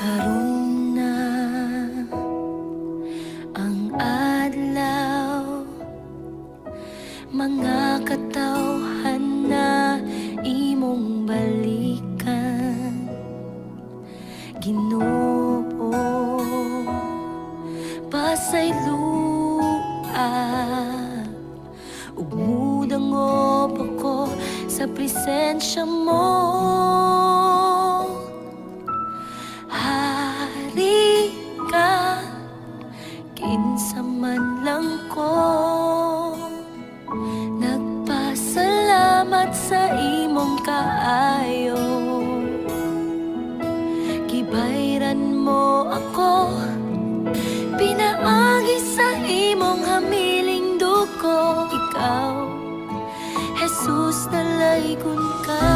Karon na ang adlaw, mga katawhan na imong balikan. Ginoo, pasayloa ug mudangop ako sa presensya mo. Hari ka, kinsa man lang ko, nagpasalamat sa imong kaayo. Gibayran mo ako, pinaagi sa imong hamiling duko. Ikaw, Jesus, nalaygon ka.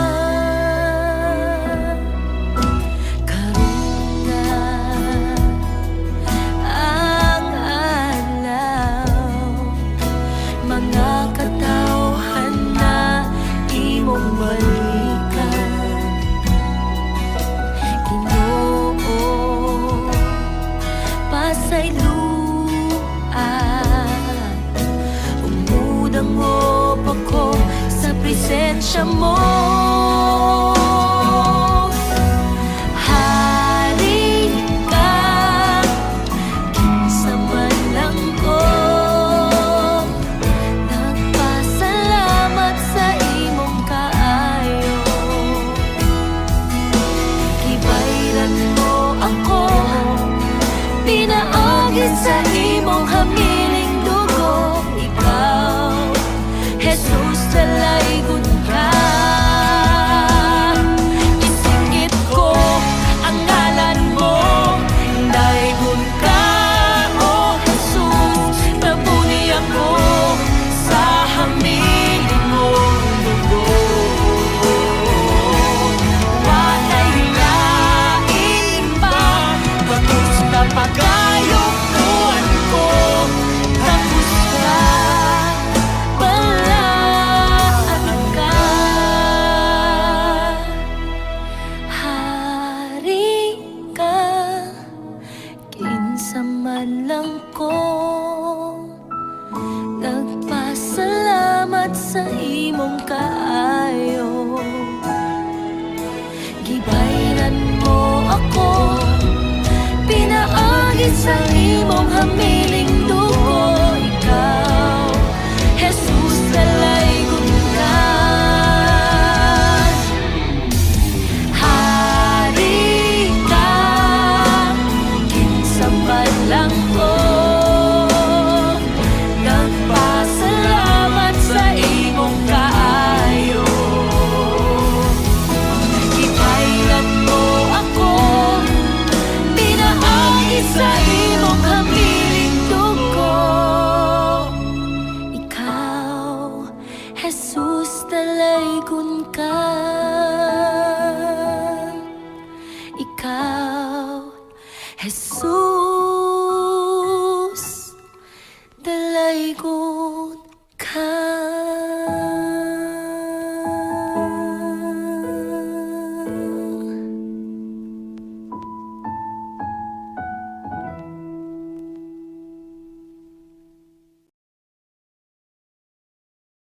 Karon na ang adlaw, mga katawhan na imong balikan. Ginoo, pasayloan, umudangop ako sa presensya mo. Hari ka, kinsa man lang ko, nagpasalamat sa imong kaayo. Gibayran mo ako, pinaagi sa imong hamiling dugo. Ikaw, Jesus, nalaygon ka. Isingit ko ang ngalan mo, nalaygon ka, oh Jesus. Nabuni ako sa hamiling mong dugo. Walay lain pa, bagus na pagayukuan ko. Tapos na, balaan ka. Hari ka, kinsa man lang ko, nagpasalamat sa imong kaayo. Gibayran mo ako, pinaagi sa imong hamiling dugo. Ikaw, Jesus, nalaygon ka. Hari ka, kinsa man lang ko, nagpasalamat sa imong kaayo. Gibayran mo ako, pinaagi sa imong hamiling dugo. Ikaw, Jesus, nalaygon ka. Ikaw, Jesus.